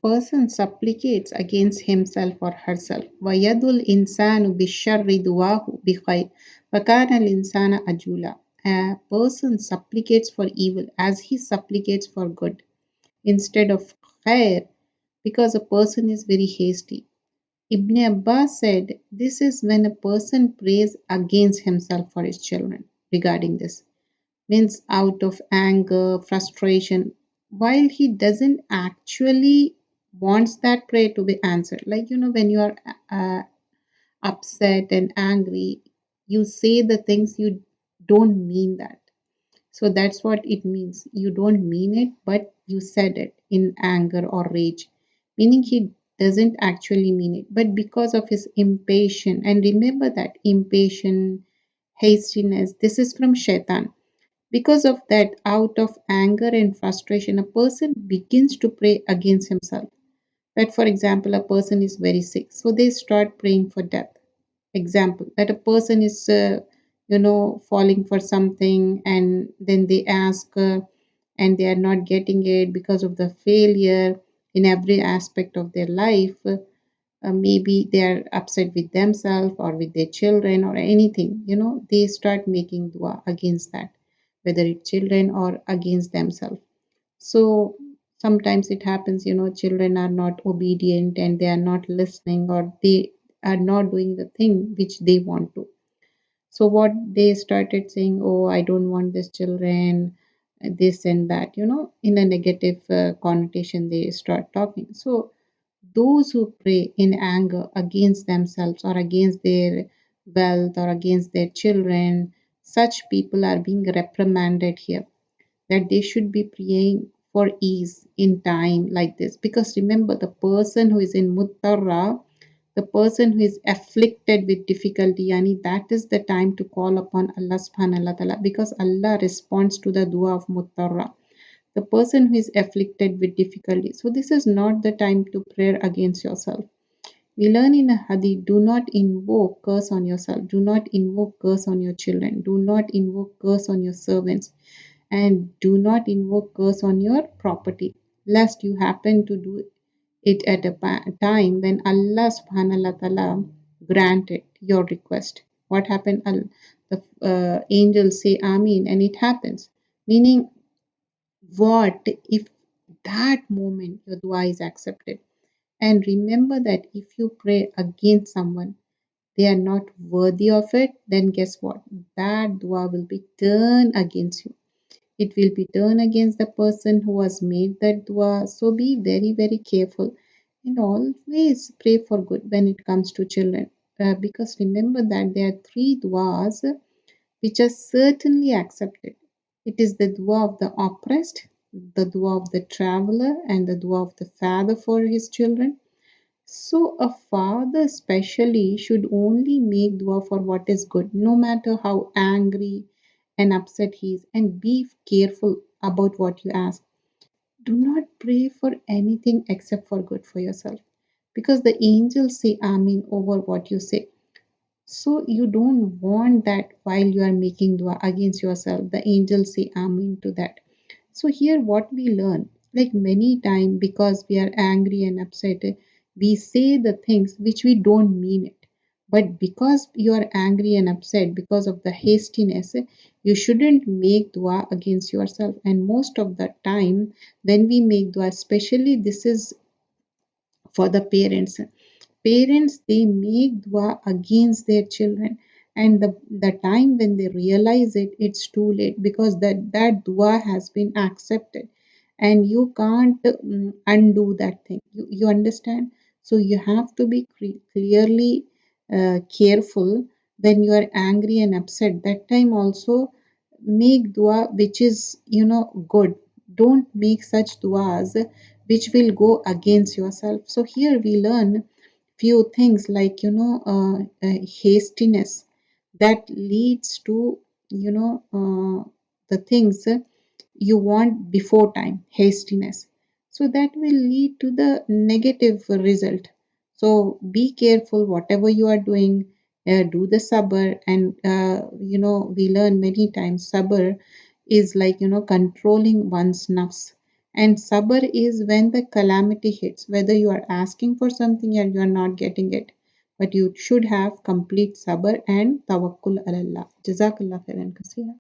person supplicates against himself or herself. وَيَدُ الْإِنسَانُ بِالشَّرِّ دُعَاهُ بِخَيْرٍ وَكَانَ الْإِنسَانَ أَجُولًا. A person supplicates for evil as he supplicates for good instead of khair, because a person is very hasty. Ibn Abbas said this is when a person prays against himself for his children regarding this. Means out of anger, frustration, while he doesn't actually wants that prayer to be answered. Like, when you are upset and angry, you say the things you don't mean that. So that's what it means. You don't mean it, but you said it in anger or rage, meaning he doesn't actually mean it. But because of his impatience, and remember that impatience, hastiness, this is from shaitan. Because of that, out of anger and frustration, a person begins to pray against himself. That, for example, a person is very sick, so they start praying for death. Example, that a person is, falling for something, and then they ask, and they are not getting it because of the failure in every aspect of their life. Maybe they are upset with themselves or with their children or anything, they start making dua against that, whether it's children or against themselves. So sometimes it happens, children are not obedient and they are not listening, or they are not doing the thing which they want to. So what they started saying, oh, I don't want this children, this and that, in a negative connotation they start talking. So those who pray in anger against themselves or against their wealth or against their children, such people are being reprimanded here, that they should be praying for ease in time like this. Because remember, the person who is in muttarra, the person who is afflicted with difficulty, yani that is the time to call upon Allah subhanahu wa ta'ala, because Allah responds to the dua of muttarra, the person who is afflicted with difficulty. So this is not the time to pray against yourself. We learn in a hadith, do not invoke curse on yourself, do not invoke curse on your children, do not invoke curse on your servants, and do not invoke curse on your property, lest you happen to do it at a time when Allah subhanahu wa ta'ala granted your request. What happened? The angels say Amin and it happens. Meaning, what if that moment your dua is accepted? And remember that if you pray against someone, they are not worthy of it, then guess what? That dua will be turned against you. It will be turned against the person who has made that dua. So be very, very careful and always pray for good when it comes to children. Because remember that there are three duas which are certainly accepted. It is the dua of the oppressed, the dua of the traveler, and the dua of the father for his children. So a father especially should only make dua for what is good, no matter how angry and upset he is. And be careful about what you ask. Do not pray for anything except for good for yourself, because the angels say Amin over what you say. So you don't want that while you are making dua against yourself, the angels say Amin to that. So here what we learn, like many times because we are angry and upset, we say the things which we don't mean it. But because you are angry and upset because of the hastiness, you shouldn't make dua against yourself. And most of the time when we make dua, especially this is for the parents. Parents, they make dua against their children, and the time when they realize it, it's too late, because that dua has been accepted and you can't undo that thing. You understand? So you have to be clearly careful when you are angry and upset. That time also make dua which is good. Don't make such duas which will go against yourself. So here we learn few things like hastiness that leads to the things you want before time, hastiness, so that will lead to the negative result. So be careful whatever you are doing. Do the sabr, and we learn many times sabr is like controlling one's nafs, And sabr is when the calamity hits, whether you are asking for something and you are not getting it. But you should have complete sabr and tawakkul ala Allah. Jazakallah khairan kaseera.